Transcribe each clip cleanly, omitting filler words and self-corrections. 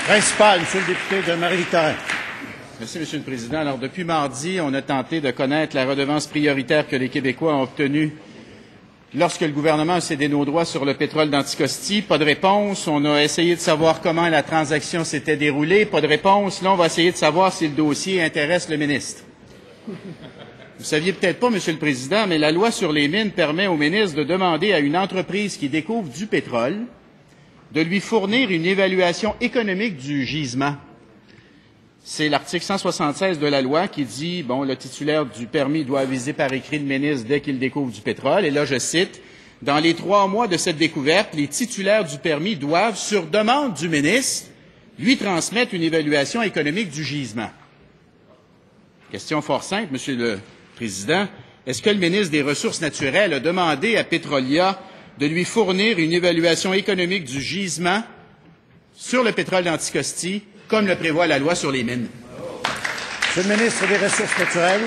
Principal, Monsieur le député de Marie-Victorin. Merci, Monsieur le Président. Alors, depuis mardi, on a tenté de connaître la redevance prioritaire que les Québécois ont obtenue lorsque le gouvernement a cédé nos droits sur le pétrole d'Anticosti. Pas de réponse. On a essayé de savoir comment la transaction s'était déroulée. Pas de réponse. Là, on va essayer de savoir si le dossier intéresse le ministre. Vous saviez peut-être pas, Monsieur le Président, mais la loi sur les mines permet au ministre de demander à une entreprise qui découvre du pétrole de lui fournir une évaluation économique du gisement. C'est l'article 176 de la loi qui dit, bon, le titulaire du permis doit aviser par écrit le ministre dès qu'il découvre du pétrole. Et là, je cite, « Dans les 3 mois de cette découverte, les titulaires du permis doivent, sur demande du ministre, lui transmettre une évaluation économique du gisement. » Question fort simple, Monsieur le Président. Est-ce que le ministre des Ressources naturelles a demandé à Petrolia de lui fournir une évaluation économique du gisement sur le pétrole d'Anticosti, comme le prévoit la loi sur les mines? Monsieur le ministre des Ressources naturelles.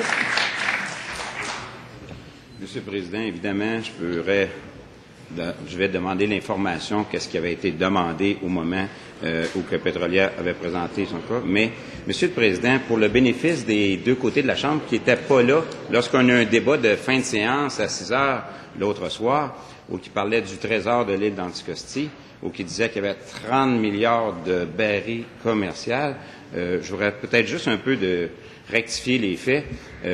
Monsieur le Président, évidemment, je vais demander l'information, qu'est-ce qui avait été demandé au moment où que Petrolia avait présenté son cas. Mais, Monsieur le Président, pour le bénéfice des deux côtés de la Chambre qui n'étaient pas là lorsqu'on a eu un débat de fin de séance à 6 heures l'autre soir, où qui parlait du trésor de l'île d'Anticosti, ou qui disait qu'il y avait 30 milliards de barils commerciaux, je voudrais peut-être juste un peu de rectifier les faits.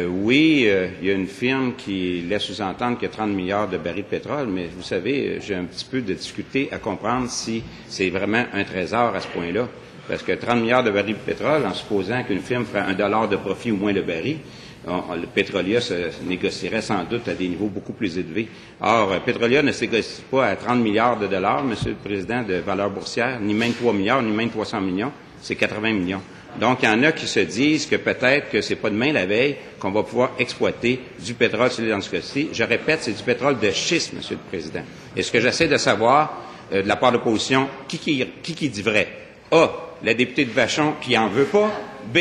Oui, il y a une firme qui laisse sous-entendre qu'il y a 30 milliards de barils de pétrole, mais vous savez, j'ai un petit peu de difficulté à comprendre si c'est vraiment un trésor à ce point-là. Parce que 30 milliards de barils de pétrole, en supposant qu'une firme ferait $1 de profit ou moins le baril, le Petrolia se négocierait sans doute à des niveaux beaucoup plus élevés. Or, Petrolia ne se négocie pas à 30 milliards de dollars, Monsieur le Président, de valeur boursière, ni même 3 milliards, ni même 300 millions, c'est 80 millions. Donc, il y en a qui se disent que peut-être que c'est pas demain la veille qu'on va pouvoir exploiter du pétrole sur l'île d'Anticosti. Je répète, c'est du pétrole de schiste, Monsieur le Président. Et ce que j'essaie de savoir, de la part de l'opposition, qui dit vrai? A, la députée de Vachon qui en veut pas. B,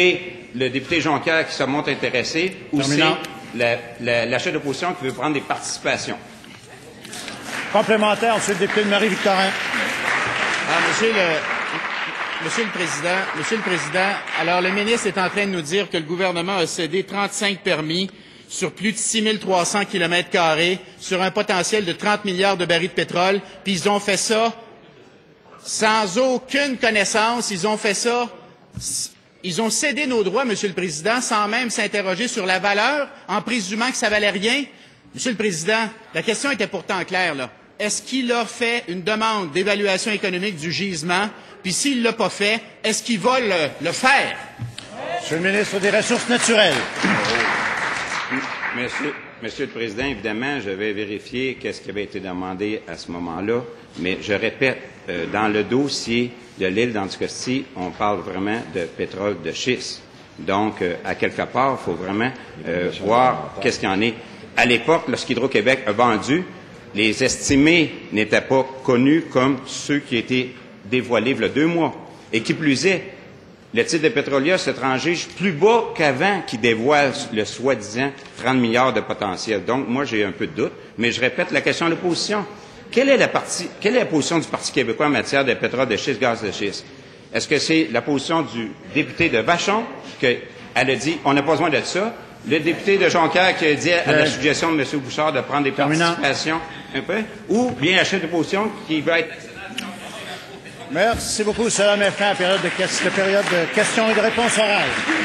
le député Jonquière qui se montre intéressé. Ou C, la chef d'opposition qui veut prendre des participations. Complémentaire, Monsieur le député de Marie-Victorin. Monsieur le Président, alors le ministre est en train de nous dire que le gouvernement a cédé 35 permis sur plus de 6 300 km² sur un potentiel de 30 milliards de barils de pétrole, puis ils ont fait ça sans aucune connaissance, ils ont fait ça, ils ont cédé nos droits, Monsieur le Président, sans même s'interroger sur la valeur, en présumant que ça valait rien. Monsieur le Président, la question était pourtant claire, là. Est-ce qu'il a fait une demande d'évaluation économique du gisement? Puis s'il ne l'a pas fait, est-ce qu'il va le faire? Monsieur le ministre des Ressources naturelles. Monsieur le Président, évidemment, je vais vérifier qu'est-ce qui avait été demandé à ce moment-là, mais je répète, dans le dossier de l'île d'Anticosti, on parle vraiment de pétrole de schiste. Donc, à quelque part, il faut vraiment voir qu'est-ce qu'il y en est. À l'époque, lorsqu'Hydro-Québec a vendu, les estimés n'étaient pas connus comme ceux qui étaient dévoilés il y a 2 mois. Et qui plus est, le titre de Petrolia se transige plus bas qu'avant qui dévoile le soi-disant 30 milliards de potentiel. Donc, moi, j'ai un peu de doute, mais je répète la question de l'opposition. Quelle est la position du Parti québécois en matière de pétrole de schiste, gaz de schiste? Est-ce que c'est la position du député de Vachon, qu'elle a dit, on n'a pas besoin de ça? Le député de Jonquière qui a dit à la suggestion de M. Bouchard de prendre des participations un peu? Ou bien la chef d'opposition qui va être... Merci beaucoup. Cela met fin à la période de questions et de réponses orales.